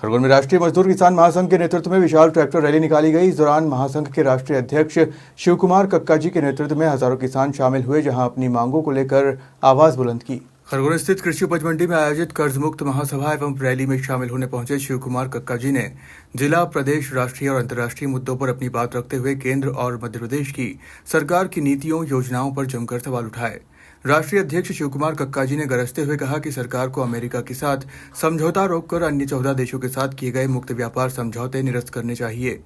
खरगोन में राष्ट्रीय मजदूर किसान महासंघ के नेतृत्व में विशाल ट्रैक्टर रैली निकाली गई। इस दौरान महासंघ के राष्ट्रीय अध्यक्ष शिव कुमार कक्का जी के नेतृत्व में हजारों किसान शामिल हुए, जहां अपनी मांगों को लेकर आवाज बुलंद की। खरगोन स्थित कृषि उपज मंडी में आयोजित कर्ज मुक्त महासभा एवं रैली में शामिल होने पहुंचे शिव कुमार कक्का जी ने जिला, प्रदेश, राष्ट्रीय और अंतर्राष्ट्रीय मुद्दों पर अपनी बात रखते हुए केंद्र और मध्य प्रदेश की सरकार की नीतियों, योजनाओं पर जमकर सवाल उठाए। राष्ट्रीय अध्यक्ष शिव कुमार कक्का जी ने गरजते हुए कहा कि सरकार को अमेरिका के साथ समझौता रोककर अन्य 14 देशों के साथ किए गए मुक्त व्यापार समझौते निरस्त करने चाहिए।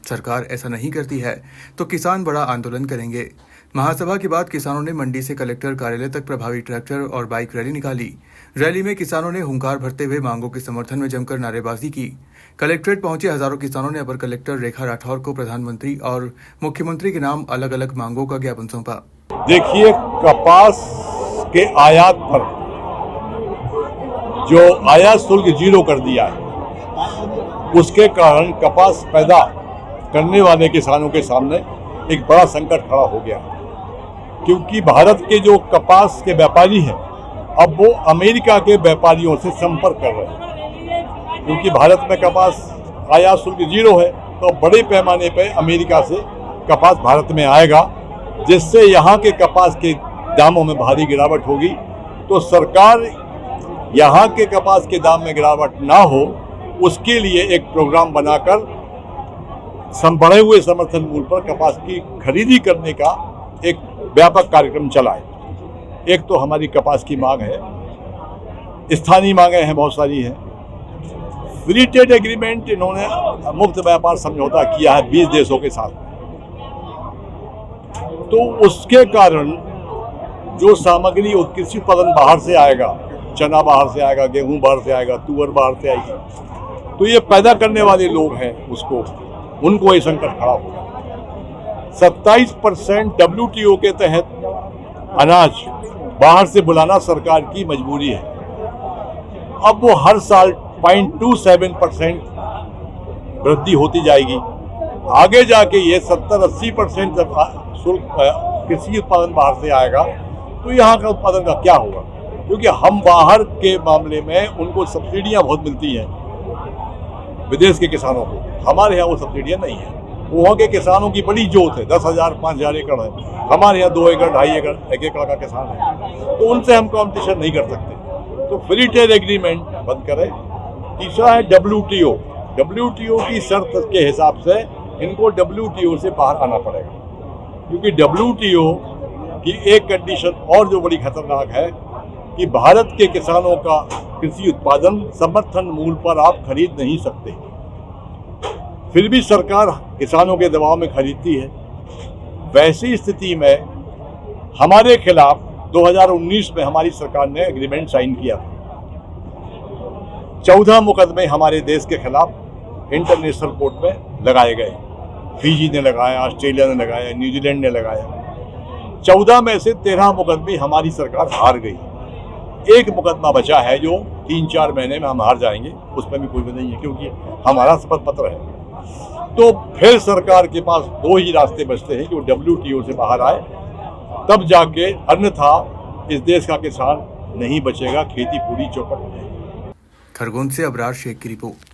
सरकार ऐसा नहीं करती है तो किसान बड़ा आंदोलन करेंगे। महासभा के बाद किसानों ने मंडी से कलेक्टर कार्यालय तक प्रभावी ट्रैक्टर और बाइक रैली निकाली। रैली में किसानों ने हुंकार भरते हुए मांगों के समर्थन में जमकर नारेबाजी की। कलेक्ट्रेट पहुंचे हजारों किसानों ने अपर कलेक्टर रेखा राठौर को प्रधानमंत्री और मुख्यमंत्री के नाम अलग अलग मांगों का ज्ञापन सौंपा। देखिए, कपास के आयात पर जो आयात शुल्क 0 कर दिया है, उसके कारण कपास पैदा करने वाले किसानों के सामने एक बड़ा संकट खड़ा हो गया, क्योंकि भारत के जो कपास के व्यापारी हैं अब वो अमेरिका के व्यापारियों से संपर्क कर रहे हैं। क्योंकि भारत में कपास आयात शुल्क 0 है, तो बड़े पैमाने पर अमेरिका से कपास भारत में आएगा, जिससे यहाँ के कपास के दामों में भारी गिरावट होगी। तो सरकार यहाँ के कपास के दाम में गिरावट ना हो, उसके लिए एक प्रोग्राम बनाकर बढ़े हुए समर्थन मूल्य पर कपास की खरीदी करने का एक व्यापक कार्यक्रम चलाए। एक तो हमारी कपास की मांग है, स्थानीय मांगें हैं, बहुत सारी हैं। फ्री ट्रेड एग्रीमेंट इन्होंने मुक्त व्यापार समझौता किया है 20 देशों के साथ, तो उसके कारण जो सामग्री कृषि उत्पादन बाहर से आएगा, चना बाहर से आएगा, गेहूं बाहर से आएगा, तुअर बाहर से आएगी, तो ये पैदा करने वाले लोग हैं उनको ये संकट खड़ा होगा। 27% WTO के तहत अनाज बाहर से बुलाना सरकार की मजबूरी है। अब वो हर साल 0.27% वृद्धि होती जाएगी। आगे जाके ये 70-80% शुल्क कृषि उत्पादन बाहर से आएगा, तो यहाँ का उत्पादन का क्या होगा? क्योंकि हम बाहर के मामले में उनको सब्सिडियाँ बहुत मिलती हैं विदेश के किसानों को, हमारे यहाँ वो सब्सिडियाँ नहीं है। वहाँ के किसानों की बड़ी जोत है, 10,000 5,000 एकड़ है, हमारे यहाँ 2 एकड़ 2.5 एकड़ 1 एकड़ का किसान है, तो उनसे हम कॉम्पिटिशन नहीं कर सकते। तो फ्री ट्रेड एग्रीमेंट बंद करें। तीसरा है WTO की शर्त के हिसाब से इनको WTO से बाहर आना पड़ेगा, क्योंकि WTO की एक कंडीशन और जो बड़ी खतरनाक है कि भारत के किसानों का कृषि उत्पादन समर्थन मूल्य पर आप खरीद नहीं सकते। फिर भी सरकार किसानों के दबाव में खरीदती है। वैसी स्थिति में हमारे खिलाफ 2019 में हमारी सरकार ने एग्रीमेंट साइन किया था। 14 मुकदमे हमारे देश के खिलाफ इंटरनेशनल कोर्ट में लगाए गए। फिजी ने लगाया, ऑस्ट्रेलिया ने लगाया, न्यूजीलैंड ने लगाया। 14 में से 13 मुकदमे हमारी सरकार हार गई। एक मुकदमा बचा है जो 3-4 महीने में हम हार जाएंगे, उसमें भी कोई भी नहीं है, क्योंकि हमारा शपथ पत्र है। तो फिर सरकार के पास 2 ही रास्ते बचते हैं कि वो WTO से बाहर आए, तब जाके, अन्यथा इस देश का किसान नहीं बचेगा, खेती पूरी चौपट हो जाएगी। खरगोन से अबरार शेख की रिपोर्ट।